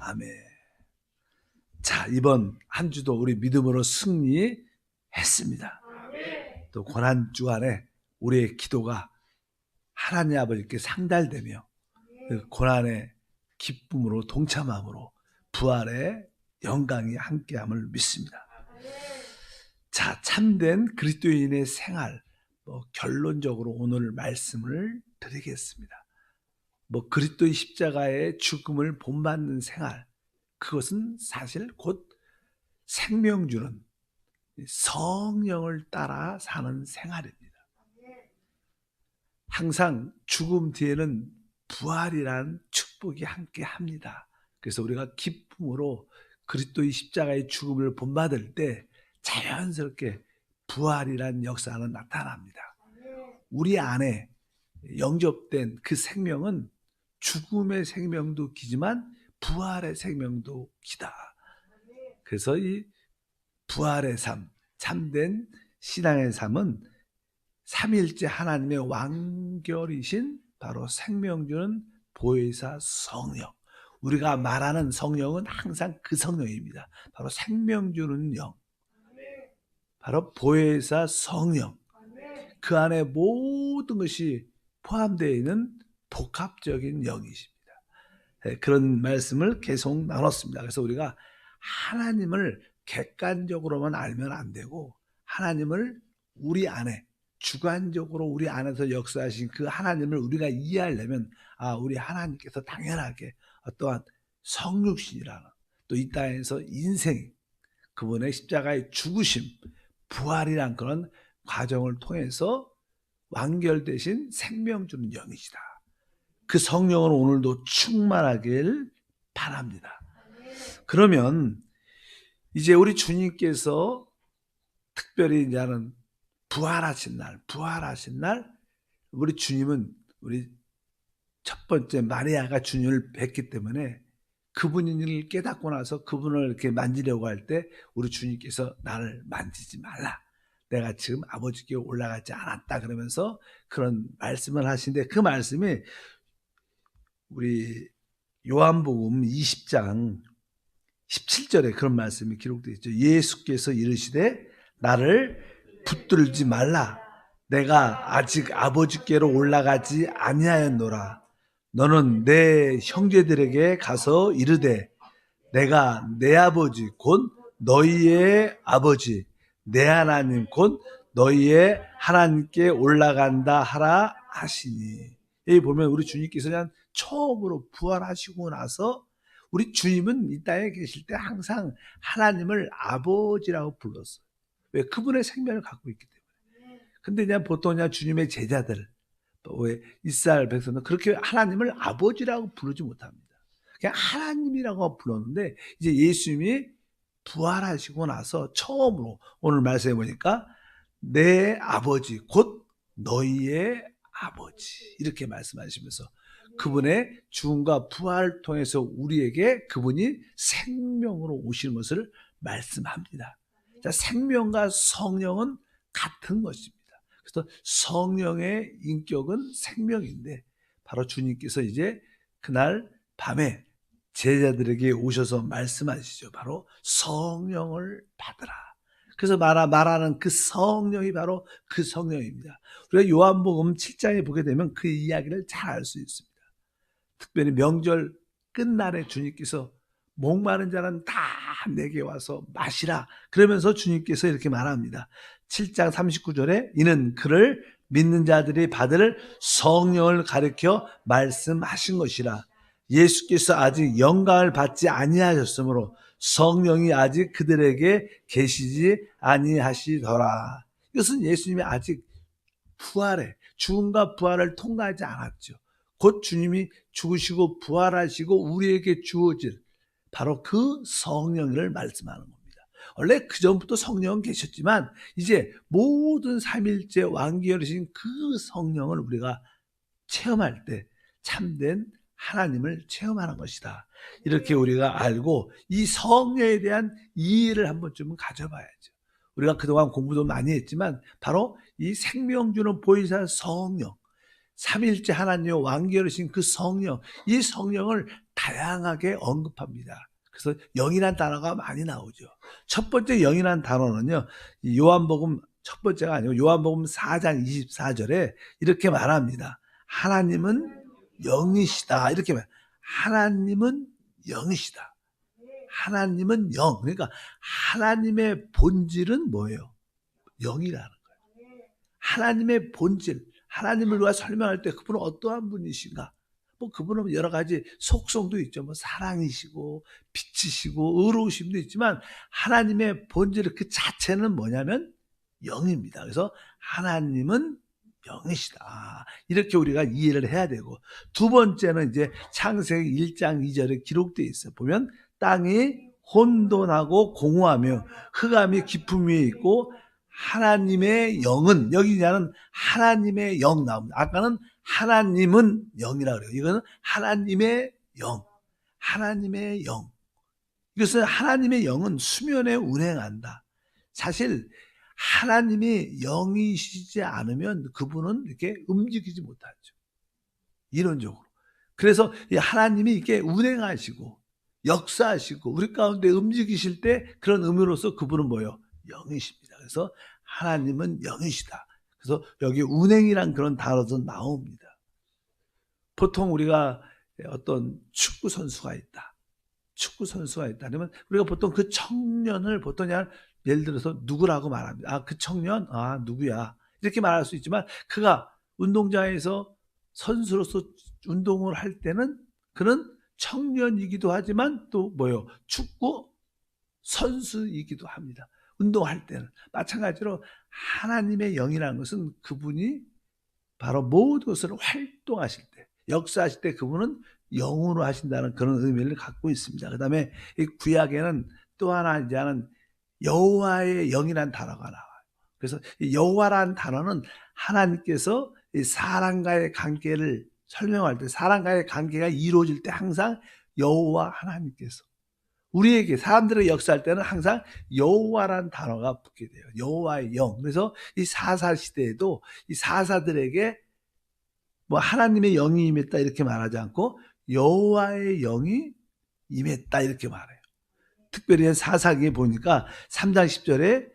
아멘. 자, 이번 한 주도 우리 믿음으로 승리했습니다. 또 고난 주간에 우리의 기도가 하나님 아버지께 상달되며 그 고난의 기쁨으로 동참함으로 부활의 영광이 함께함을 믿습니다. 자, 참된 그리스도인의 생활, 결론적으로 오늘 말씀을 드리겠습니다. 그리스도의 십자가의 죽음을 본받는 생활, 그것은 사실 곧 생명 주는 성령을 따라 사는 생활입니다. 항상 죽음 뒤에는 부활이란 축복이 함께 합니다. 그래서 우리가 기쁨으로 그리스도의 십자가의 죽음을 본받을 때 자연스럽게 부활이란 역사는 나타납니다. 우리 안에 영접된 그 생명은 죽음의 생명도 기지만 부활의 생명도 기다. 그래서 이 부활의 삶, 참된 신앙의 삶은 삼위일체 하나님의 완결이신 바로 생명 주는 보혜사 성령. 우리가 말하는 성령은 항상 그 성령입니다. 바로 생명 주는 영. 바로 보혜사 성령. 그 안에 모든 것이 포함되어 있는 복합적인 영이십니다. 그런 말씀을 계속 나눴습니다. 그래서 우리가 하나님을 객관적으로만 알면 안 되고 하나님을 우리 안에 주관적으로 우리 안에서 역사하신 그 하나님을 우리가 이해하려면 우리 하나님께서 당연하게 어떠한 성육신이라는 또 이 땅에서 인생, 그분의 십자가의 죽으심, 부활이란 그런 과정을 통해서 완결되신 생명 주는 영이시다. 그 성령은 오늘도 충만하길 바랍니다. 그러면 이제 우리 주님께서 특별히 이제는 부활하신 날, 우리 주님은 우리 첫 번째 마리아가 주님을 뵙기 때문에 그분을 깨닫고 나서 그분을 이렇게 만지려고 할 때 우리 주님께서 나를 만지지 말라. 내가 지금 아버지께 올라가지 않았다. 그러면서 그런 말씀을 하시는데 그 말씀이 우리 요한복음 20장 17절에 그런 말씀이 기록되어 있죠. 예수께서 이르시되 나를 붙들지 말라. 내가 아직 아버지께로 올라가지 아니하였노라. 너는 내 형제들에게 가서 이르되 내가 내 아버지 곧 너희의 아버지 내 하나님 곧 너희의 하나님께 올라간다 하라 하시니. 여기 보면 우리 주님께서 그냥 처음으로 부활하시고 나서 우리 주님은 이 땅에 계실 때 항상 하나님을 아버지라고 불렀어요. 왜? 그분의 생명을 갖고 있기 때문에. 근데 그냥 보통 그냥 주님의 제자들, 왜 이스라엘 백성은 그렇게 하나님을 아버지라고 부르지 못합니다. 그냥 하나님이라고 불렀는데 이제 예수님이 부활하시고 나서 처음으로 오늘 말씀해 보니까 내 아버지 곧 너희의 아버지 이렇게 말씀하시면서 그분의 죽음과 부활을 통해서 우리에게 그분이 생명으로 오시는 것을 말씀합니다. 자, 생명과 성령은 같은 것입니다. 그래서 성령의 인격은 생명인데 바로 주님께서 이제 그날 밤에 제자들에게 오셔서 말씀하시죠. 바로 성령을 받으라. 그래서 말하는 그 성령이 바로 그 성령입니다. 우리가 요한복음 7장에 보게 되면 그 이야기를 잘 알 수 있습니다. 특별히 명절 끝날에 주님께서 목마른 자는 다 내게 와서 마시라. 그러면서 주님께서 이렇게 말합니다. 7장 39절에 이는 그를 믿는 자들이 받을 성령을 가리켜 말씀하신 것이라. 예수께서 아직 영광을 받지 아니하셨으므로 성령이 아직 그들에게 계시지 아니하시더라. 이것은 예수님이 아직 죽음과 부활을 통과하지 않았죠. 곧 주님이 죽으시고 부활하시고 우리에게 주어질 바로 그 성령을 말씀하는 겁니다. 원래 그 전부터 성령은 계셨지만 이제 모든 삼일째 완결이신 그 성령을 우리가 체험할 때 참된 하나님을 체험하는 것이다. 이렇게 우리가 알고 이 성령에 대한 이해를 한 번쯤은 가져봐야죠. 우리가 그동안 공부도 많이 했지만 바로 이 생명 주는 보혜사 성령, 삼일째 하나님의 완결이신 그 성령, 이 성령을 다양하게 언급합니다. 그래서 영이란 단어가 많이 나오죠. 첫 번째 영이란 단어는요, 요한복음 첫 번째가 아니고 요한복음 4장 24절에 이렇게 말합니다. 하나님은 영이시다. 이렇게 말. 하나님은 영이시다. 하나님은 영. 그러니까 하나님의 본질은 뭐예요? 영이라는 거예요. 하나님의 본질. 하나님을 우리가 설명할 때 그분은 어떠한 분이신가? 뭐 그분은 여러 가지 속성도 있죠. 뭐 사랑이시고 빛이시고 의로우심도 있지만 하나님의 본질 그 자체는 뭐냐면 영입니다. 그래서 하나님은 영이시다. 이렇게 우리가 이해를 해야 되고, 두 번째는 이제 창세기 1장 2절에 기록되어 있어요. 보면 땅이 혼돈하고 공허하며 흑암이 깊음 위에 있고 하나님의 영은, 여기냐는 하나님의 영 나옵니다. 아까는 하나님은 영이라고 그래요. 이거는 하나님의 영. 하나님의 영. 이것은 하나님의 영은 수면에 운행한다. 사실 하나님이 영이시지 않으면 그분은 이렇게 움직이지 못하죠. 이론적으로. 그래서 하나님이 이렇게 운행하시고 역사하시고 우리 가운데 움직이실 때 그런 의미로서 그분은 뭐예요? 영이십니다. 그래서 하나님은 영이시다. 그래서 여기 운행이란 그런 단어도 나옵니다. 보통 우리가 어떤 축구 선수가 있다. 축구 선수가 있다. 그러면 우리가 보통 그 청년을 보통 그냥 예를 들어서 누구라고 말합니다. 아, 그 청년? 아, 누구야? 이렇게 말할 수 있지만 그가 운동장에서 선수로서 운동을 할 때는 그는 청년이기도 하지만 또 뭐예요? 축구 선수이기도 합니다. 운동할 때는. 마찬가지로 하나님의 영이라는 것은 그분이 바로 모든 것을 활동하실 때, 역사하실 때 그분은 영으로 하신다는 그런 의미를 갖고 있습니다. 그 다음에 이 구약에는 또 하나 이제 하는 여호와의 영이라는 단어가 나와요. 그래서 이 여호와라는 단어는 하나님께서 이 사람과의 관계를 설명할 때, 사람과의 관계가 이루어질 때 항상 여호와 하나님께서 우리에게 사람들의 역사할 때는 항상 여호와라는 단어가 붙게 돼요. 여호와의 영. 그래서 이 사사 시대에도 이 사사들에게 뭐 하나님의 영이 임했다 이렇게 말하지 않고 여호와의 영이 임했다 이렇게 말해요. 특별히 사사기에 보니까 3장 10절에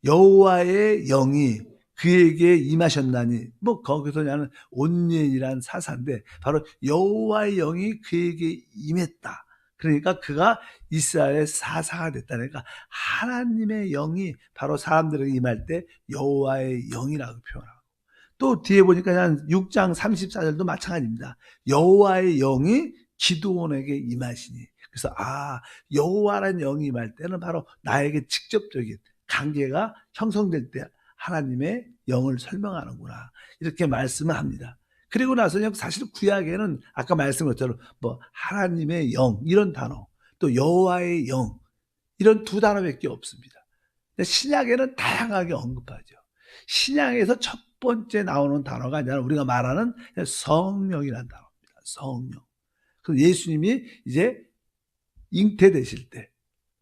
여호와의 영이 그에게 임하셨나니, 뭐 거기서 나는 온니엘이란 사사인데 바로 여호와의 영이 그에게 임했다. 그러니까 그가 이스라엘의 사사가 됐다니까 하나님의 영이 바로 사람들에게 임할 때 여호와의 영이라고 표현하고, 또 뒤에 보니까 한 6장 34절도 마찬가지입니다. 여호와의 영이 기드온에게 임하시니, 그래서 여호와라는 영이 임할 때는 바로 나에게 직접적인 관계가 형성될 때 하나님의 영을 설명하는구나 이렇게 말씀을 합니다. 그리고 나서는 사실 구약에는 아까 말씀한 것처럼 뭐 하나님의 영 이런 단어, 또 여호와의 영 이런 두 단어밖에 없습니다. 신약에는 다양하게 언급하죠. 신약에서 첫 번째 나오는 단어가 아니라 우리가 말하는 성령이라는 단어입니다. 성령. 그래서 예수님이 이제 잉태되실 때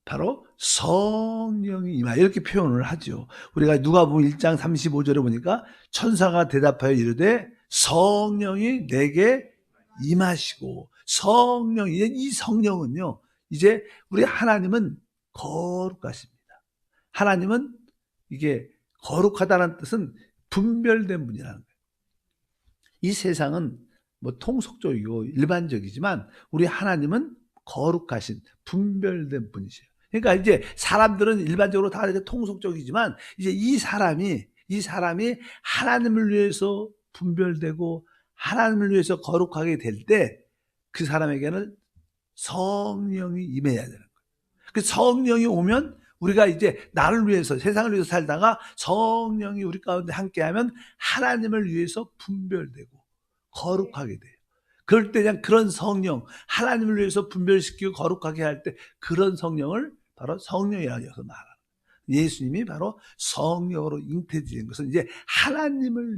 바로 성령이 임하 이렇게 표현을 하죠. 우리가 누가복음 1장 35절에 보니까 천사가 대답하여 이르되 성령이 내게 임하시고, 성령이, 이 성령은요 이제 우리 하나님은 거룩하십니다. 하나님은 이게 거룩하다는 뜻은 분별된 분이라는 거예요. 이 세상은 뭐 통속적이고 일반적이지만 우리 하나님은 거룩하신 분별된 분이세요. 그러니까 이제 사람들은 일반적으로 다 이렇게 통속적이지만 이제 이 사람이 하나님을 위해서 분별되고 하나님을 위해서 거룩하게 될 때 그 사람에게는 성령이 임해야 되는 거예요. 그 성령이 오면 우리가 이제 나를 위해서, 세상을 위해서 살다가 성령이 우리 가운데 함께하면 하나님을 위해서 분별되고 거룩하게 돼요. 그럴 때 그냥 그런 성령, 하나님을 위해서 분별시키고 거룩하게 할 때 그런 성령을 바로 성령이라고 해서 말하는 거예요. 예수님이 바로 성령으로 잉태되는 것은 이제 하나님을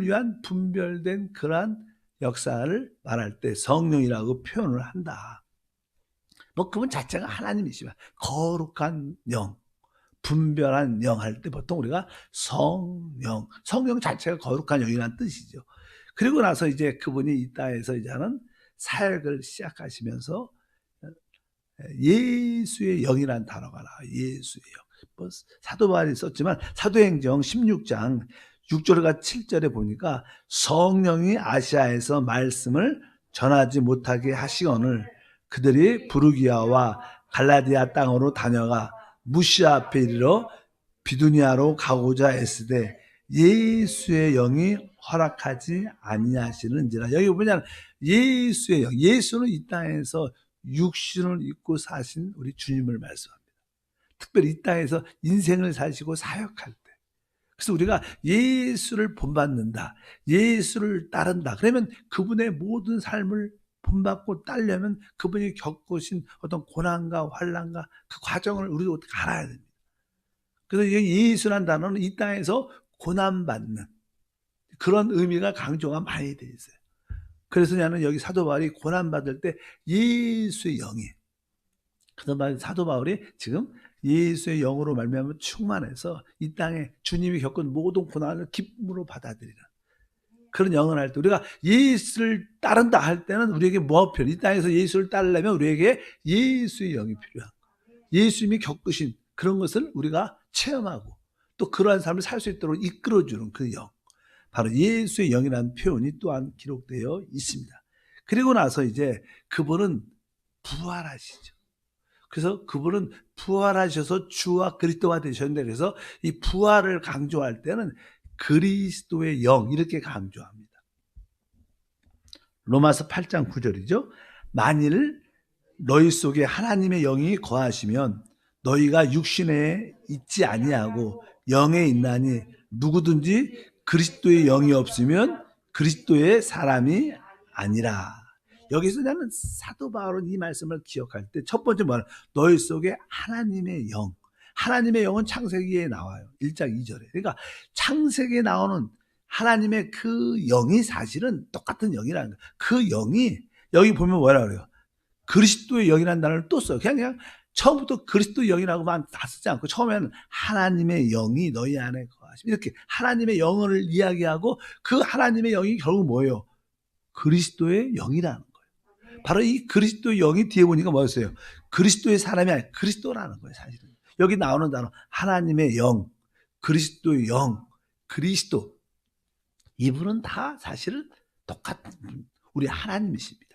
위한 분별된 그러한 역사를 말할 때 성령이라고 표현을 한다. 뭐 그분 자체가 하나님이시지만 거룩한 영, 분별한 영 할 때 보통 우리가 성령 자체가 거룩한 영이라는 뜻이죠. 그리고 나서 이제 그분이 이 땅에서 이제는 사역을 시작하시면서 예수의 영이라는 단어가 나와요. 예수의 영. 뭐 사도 바울이 썼지만 사도행정 16장 6절과 7절에 보니까 성령이 아시아에서 말씀을 전하지 못하게 하시거늘 그들이 부르기아와 갈라디아 땅으로 다녀가 무시아 앞에 이르러 비두니아로 가고자 애쓰되 예수의 영이 허락하지 아니하시는지라. 여기 보면 예수의 영, 예수는 이 땅에서 육신을 입고 사신 우리 주님을 말씀합니다. 특별히 이 땅에서 인생을 사시고 사역할 때. 그래서 우리가 예수를 본받는다, 예수를 따른다. 그러면 그분의 모든 삶을 본받고 따르려면 그분이 겪으신 어떤 고난과 환난과 그 과정을 우리도 알아야 됩니다. 그래서 예수란 단어는 이 땅에서 고난받는 그런 의미가 강조가 많이 되어 있어요. 그래서 나는 여기 사도 바울이 고난받을 때 예수의 영이, 그래서 사도 바울이 지금 예수의 영으로 말미암아 충만해서 이 땅에 주님이 겪은 모든 고난을 기쁨으로 받아들이는 그런 영을 할 때, 우리가 예수를 따른다 할 때는 우리에게 뭐가 필요해? 이 땅에서 예수를 따르려면 우리에게 예수의 영이 필요한 거예요. 예수님이 겪으신 그런 것을 우리가 체험하고 또 그러한 삶을 살 수 있도록 이끌어주는 그 영, 바로 예수의 영이라는 표현이 또한 기록되어 있습니다. 그리고 나서 이제 그분은 부활하시죠. 그래서 그분은 부활하셔서 주와 그리스도가 되셨는데, 그래서 이 부활을 강조할 때는 그리스도의 영 이렇게 강조합니다. 로마서 8장 9절이죠. 만일 너희 속에 하나님의 영이 거하시면 너희가 육신에 있지 아니하고 영에 있나니 누구든지 그리스도의 영이 없으면 그리스도의 사람이 아니라. 여기서 나는 사도 바울은 이 말씀을 기억할 때 첫 번째 뭐냐, 너희 속에 하나님의 영. 하나님의 영은 창세기에 나와요. 1장 2절에. 그러니까 창세기에 나오는 하나님의 그 영이 사실은 똑같은 영이라는 거예요. 그 영이 여기 보면 뭐라 그래요? 그리스도의 영이라는 단어를 또 써요. 그냥 처음부터 그리스도의 영이라고만 다 쓰지 않고 처음에는 하나님의 영이 너희 안에 거하시면, 이렇게 하나님의 영을 이야기하고 그 하나님의 영이 결국 뭐예요? 그리스도의 영이라는 거예요. 바로 이 그리스도의 영이 뒤에 보니까 뭐였어요? 그리스도의 사람이 아니라 그리스도라는 거예요, 사실은. 여기 나오는 단어 하나님의 영, 그리스도의 영, 그리스도, 이분은 다 사실은 똑같은 우리 하나님이십니다.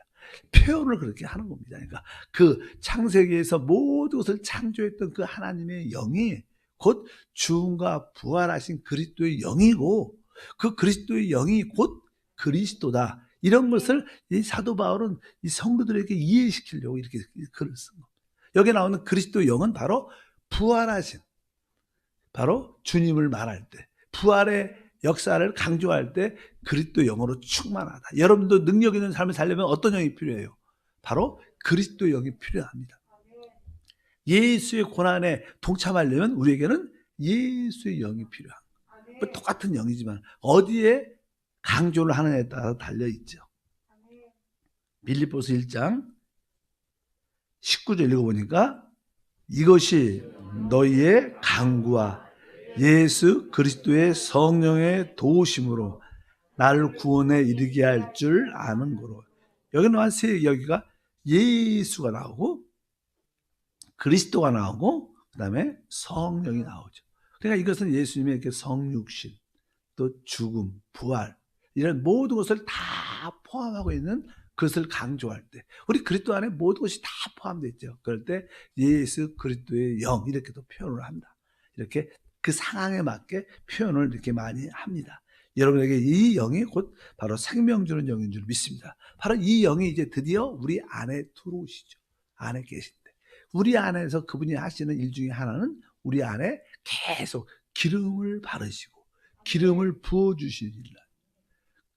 표현을 그렇게 하는 겁니다. 그러니까 그 창세기에서 모든 것을 창조했던 그 하나님의 영이 곧 죽음과 부활하신 그리스도의 영이고, 그 그리스도의 영이 곧 그리스도다. 이런 것을 이 사도 바울은 이 성도들에게 이해시키려고 이렇게 글을 쓴 겁니다. 여기 나오는 그리스도의 영은 바로 부활하신, 바로 주님을 말할 때, 부활의 역사를 강조할 때 그리스도의 영으로 충만하다. 여러분도 능력 있는 삶을 살려면 어떤 영이 필요해요? 바로 그리스도의 영이 필요합니다. 예수의 고난에 동참하려면 우리에게는 예수의 영이 필요합니다. 뭐 똑같은 영이지만 어디에 강조를 하느냐에 따라 달려있죠. 빌립보서 1장 19절 읽어보니까 이것이 너희의 간구와 예수 그리스도의 성령의 도우심으로 나를 구원에 이르게 할 줄 아는 거로. 여기는 한 세, 여기가 예수가 나오고 그리스도가 나오고 그 다음에 성령이 나오죠. 그러니까 이것은 예수님의 이렇게 성육신, 또 죽음, 부활, 이런 모든 것을 다 포함하고 있는 그것을 강조할 때, 우리 그리스도 안에 모든 것이 다 포함되어 있죠. 그럴 때 예수 그리스도의 영 이렇게 또 표현을 한다. 이렇게 그 상황에 맞게 표현을 이렇게 많이 합니다. 여러분에게 이 영이 곧 바로 생명 주는 영인 줄 믿습니다. 바로 이 영이 이제 드디어 우리 안에 들어오시죠. 안에 계신데, 우리 안에서 그분이 하시는 일 중에 하나는 우리 안에 계속 기름을 바르시고 기름을 부어주시는 일이다.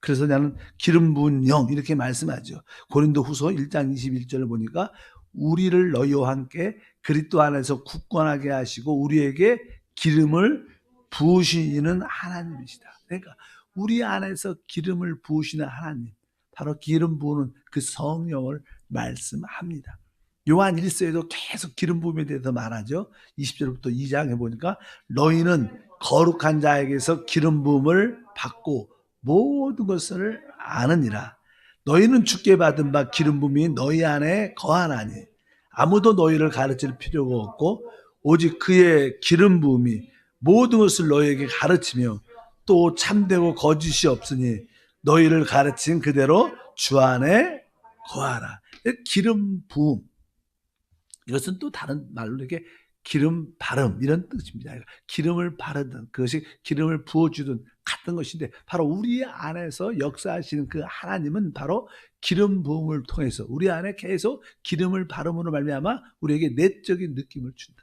그래서 나는 기름 부은 영 이렇게 말씀하죠. 고린도후서 1장 21절을 보니까 우리를 너희와 함께 그리스도 안에서 굳건하게 하시고 우리에게 기름을 부으시는 하나님이시다. 그러니까 우리 안에서 기름을 부으시는 하나님, 바로 기름 부으는 그 성령을 말씀합니다. 요한 1서에도 계속 기름 부음에 대해서 말하죠. 20절부터 2장에 보니까 너희는 거룩한 자에게서 기름 부음을 받고 모든 것을 아느니라. 너희는 주께 받은 바 기름 부음이 너희 안에 거하나니 아무도 너희를 가르칠 필요가 없고 오직 그의 기름 부음이 모든 것을 너희에게 가르치며 또 참되고 거짓이 없으니 너희를 가르친 그대로 주 안에 거하라. 기름 부음, 이것은 또 다른 말로 이렇게 기름 바름 이런 뜻입니다. 기름을 바르든 그것이 기름을 부어주든 같은 것인데 바로 우리 안에서 역사하시는 그 하나님은 바로 기름 부음을 통해서 우리 안에 계속 기름을 바름으로 말미암아 우리에게 내적인 느낌을 준다.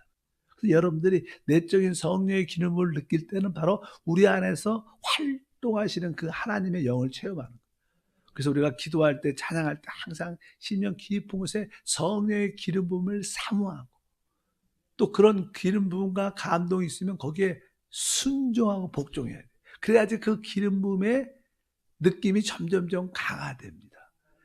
그래서 여러분들이 내적인 성령의 기름을 느낄 때는 바로 우리 안에서 활동하시는 그 하나님의 영을 체험하는 거예요. 그래서 우리가 기도할 때 찬양할 때 항상 심령 깊은 곳에 성령의 기름 부음을 사모하고 또 그런 기름 부음과 감동이 있으면 거기에 순종하고 복종해야 돼요. 그래야지 그 기름 부음의 느낌이 점점점 강화됩니다.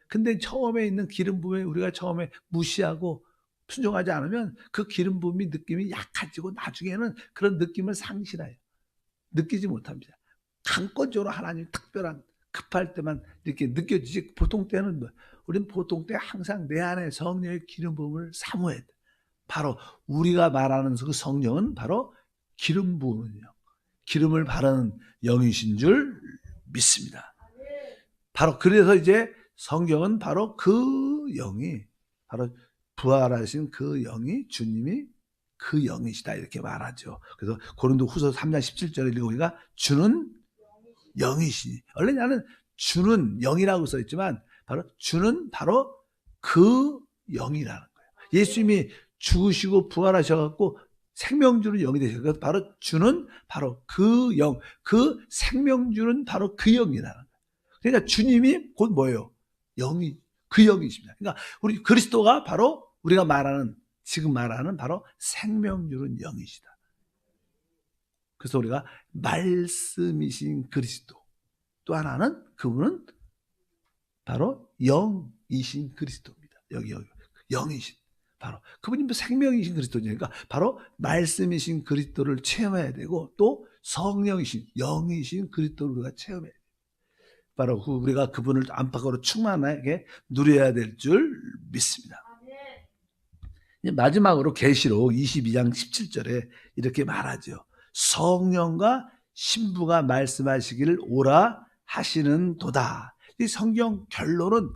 근데 처음에 있는 기름 부음에 우리가 처음에 무시하고 순종하지 않으면 그 기름 부음이 느낌이 약해지고 나중에는 그런 느낌을 상실해요. 느끼지 못합니다. 강권적으로 하나님 특별한 급할 때만 이렇게 느껴지지 보통 때는 우리는 보통 때 항상 내 안에 성령의 기름 부음을 사모해야 돼. 바로 우리가 말하는 그 성령은 바로 기름 부음은 영, 기름을 바르는 영이신 줄 믿습니다. 바로 그래서 이제 성경은 바로 그 영이 바로 부활하신 그 영이 주님이 그 영이시다 이렇게 말하죠. 그래서 고린도후서 3장 17절에 읽어보니까 주는 영이시니, 원래 나는 주는 영이라고 써있지만 바로 주는 바로 그 영이라는 거예요. 예수님이 죽으시고 부활하셔갖고 생명주는 영이 되셨고 바로 주는 바로 그 영, 그 생명주는 바로 그 영이라는 거예요. 그러니까 주님이 곧 뭐예요? 영이, 그 영이십니다. 그러니까 우리 그리스도가 바로 우리가 말하는 지금 말하는 바로 생명주는 영이시다. 그래서 우리가 말씀이신 그리스도, 또 하나는 그분은 바로 영이신 그리스도입니다. 여기 영이신 바로 그분이 생명이신 그리스도니까 바로 말씀이신 그리스도를 체험해야 되고 또 성령이신 영이신 그리스도를 우리가 체험해야 돼요. 바로 우리가 그분을 안팎으로 충만하게 누려야 될 줄 믿습니다. 마지막으로 계시록 22장 17절에 이렇게 말하죠. 성령과 신부가 말씀하시기를 오라 하시는 도다. 이 성경 결론은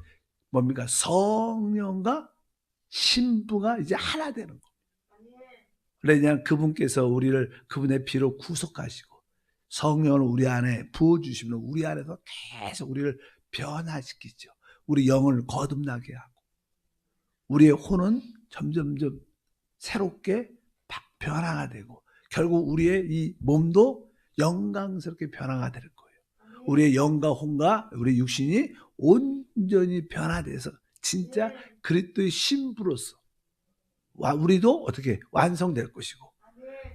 뭡니까? 성령과 신부가 이제 하나 되는 겁니다. 왜냐하면 그분께서 우리를 그분의 피로 구속하시고 성령을 우리 안에 부어주시면 우리 안에서 계속 우리를 변화시키죠. 우리 영을 거듭나게 하고 우리의 혼은 점점점 새롭게 변화가 되고 결국 우리의 이 몸도 영광스럽게 변화가 될 거예요. 우리의 영과 혼과 우리 육신이 온전히 변화돼서 진짜 그리스도의 신부로서 우리도 어떻게 완성될 것이고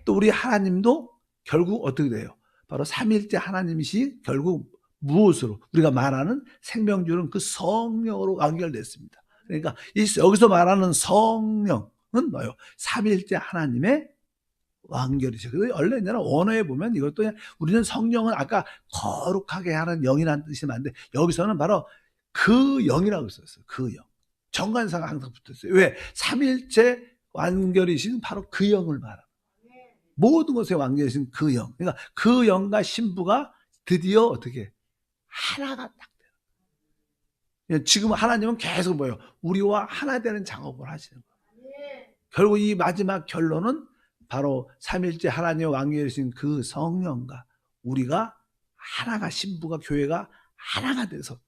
또 우리 하나님도 결국 어떻게 돼요? 바로 삼위일체 하나님이시 결국 무엇으로? 우리가 말하는 생명주는 그 성령으로 연결됐습니다. 그러니까 여기서 말하는 성령은 뭐예요? 삼위일체 하나님의 완결이죠. 그래서 원래 언어에 보면 이것도 그냥 우리는 성령은 아까 거룩하게 하는 영이라는 뜻이 많은데 여기서는 바로 그 영이라고 썼어요. 그 영. 정관사가 항상 붙었어요. 왜? 삼위일체 완결이신 바로 그 영을 말합니다. 모든 것에 완결이신 그 영. 그러니까 그 영과 신부가 드디어 어떻게 하나가 딱 돼요. 지금 하나님은 계속 뭐예요? 우리와 하나 되는 작업을 하시는 거예요. 결국 이 마지막 결론은 바로 삼위일체 하나님의 완결이신 그 성령과 우리가 하나가 신부가 교회가 하나가 돼서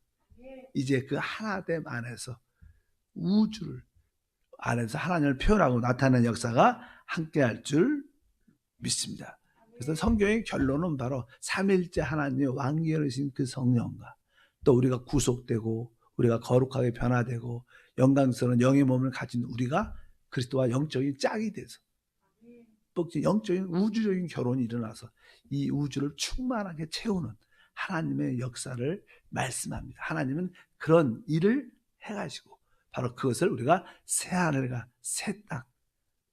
이제 그 하나됨 안에서 우주를 안에서 하나님을 표현하고 나타내는 역사가 함께할 줄 믿습니다. 그래서 성경의 결론은 바로 삼위일체 하나님의 완결이신 그 성령과 또 우리가 구속되고 우리가 거룩하게 변화되고 영광스러운 영의 몸을 가진 우리가 그리스도와 영적인 짝이 돼서 영적인 우주적인 결혼이 일어나서 이 우주를 충만하게 채우는 하나님의 역사를 말씀합니다. 하나님은 그런 일을 해가시고 바로 그것을 우리가 새하늘과 새 땅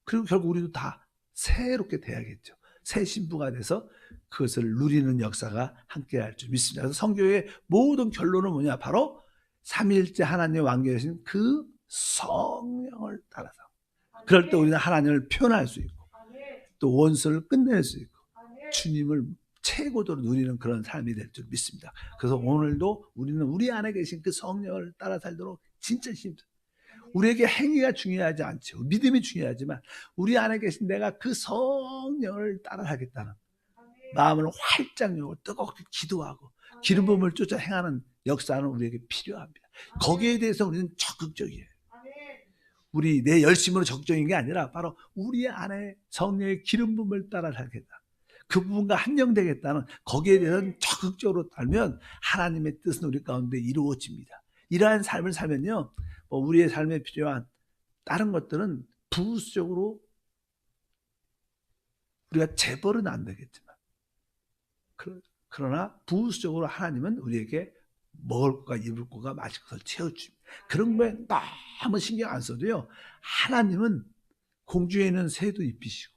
그리고 결국 우리도 다 새롭게 돼야겠죠. 새 신부가 돼서 그것을 누리는 역사가 함께할 줄 믿습니다. 그래서 성경의 모든 결론은 뭐냐? 바로 삼위일체 하나님의 왕계신 그 성령을 따라서 그럴 때 우리는 하나님을 표현할 수 있고 또 원수를 끝낼 수 있고 주님을 최고도로 누리는 그런 삶이 될 줄 믿습니다. 그래서 오늘도 우리는 우리 안에 계신 그 성령을 따라 살도록 진짜 힘들어요. 우리에게 행위가 중요하지 않죠. 믿음이 중요하지만 우리 안에 계신 내가 그 성령을 따라하겠다는 마음을 활짝 열고 뜨겁게 기도하고 기름 부음을 쫓아 행하는 역사는 우리에게 필요합니다. 거기에 대해서 우리는 적극적이에요. 우리 내 열심으로 적극적인 게 아니라 바로 우리 안에 성령의 기름 부음을 따라하겠다. 그 부분과 한정되겠다는 거기에 대해서는 적극적으로 달면 하나님의 뜻은 우리 가운데 이루어집니다. 이러한 삶을 살면요, 우리의 삶에 필요한 다른 것들은 부수적으로 우리가 재벌은 안 되겠지만 그러나 부수적으로 하나님은 우리에게 먹을 것과 입을 것과 마실 것을 채워줍니다. 그런 거에 너무 신경 안 써도요, 하나님은 공중에 있는 새도 입히시고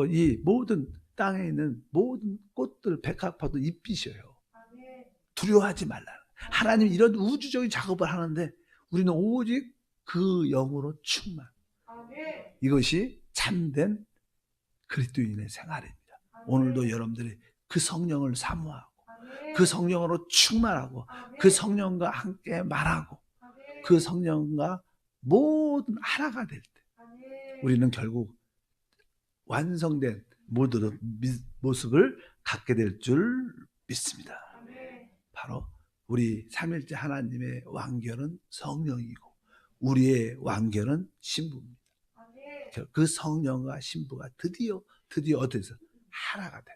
이 모든 땅에 있는 모든 꽃들 백합화도 입히셔요. 두려워하지 말라. 하나님 이런 우주적인 작업을 하는데 우리는 오직 그 영으로 충만. 이것이 참된 그리스도인의 생활입니다. 오늘도 여러분들이 그 성령을 사모하고 그 성령으로 충만하고 그 성령과 함께 말하고 그 성령과 모든 하나가 될 때 우리는 결국 완성된 모든 모습을 갖게 될 줄 믿습니다. 바로 우리 삼일째 하나님의 왕결은 성령이고 우리의 왕결은 신부입니다. 그 성령과 신부가 드디어 어디서 하나가 된.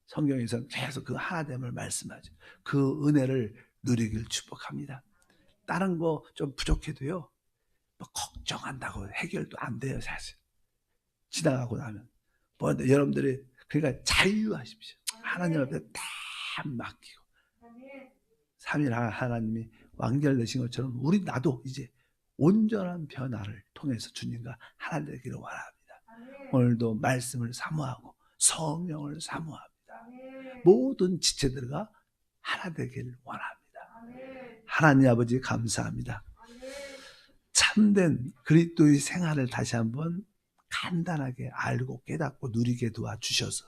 성경에서는 계속 그 하나됨을 말씀하죠. 그 은혜를 누리길 축복합니다. 다른 거 좀 부족해도요, 걱정한다고 해결도 안 돼요, 사실. 지나가고 나면. 여러분들이 그러니까 자유하십시오. 하나님 앞에 다 맡기고. 삼일 하나님이 완결되신 것처럼 나도 이제 온전한 변화를 통해서 주님과 하나 되기를 원합니다. 오늘도 말씀을 사모하고 성령을 사모합니다. 모든 지체들과 하나 되기를 원합니다. 하나님 아버지 감사합니다. 참된 그리스도의 생활을 다시 한번 간단하게 알고 깨닫고 누리게 도와주셔서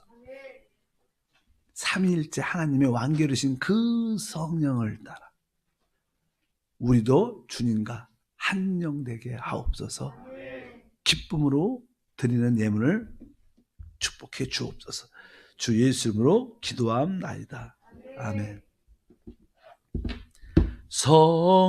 삼위일체 하나님의 완결이신 그 성령을 따라 우리도 주님과 한영되게 하옵소서. 기쁨으로 드리는 예물을 축복해 주옵소서. 주 예수 이름으로 기도함나이다. 아멘.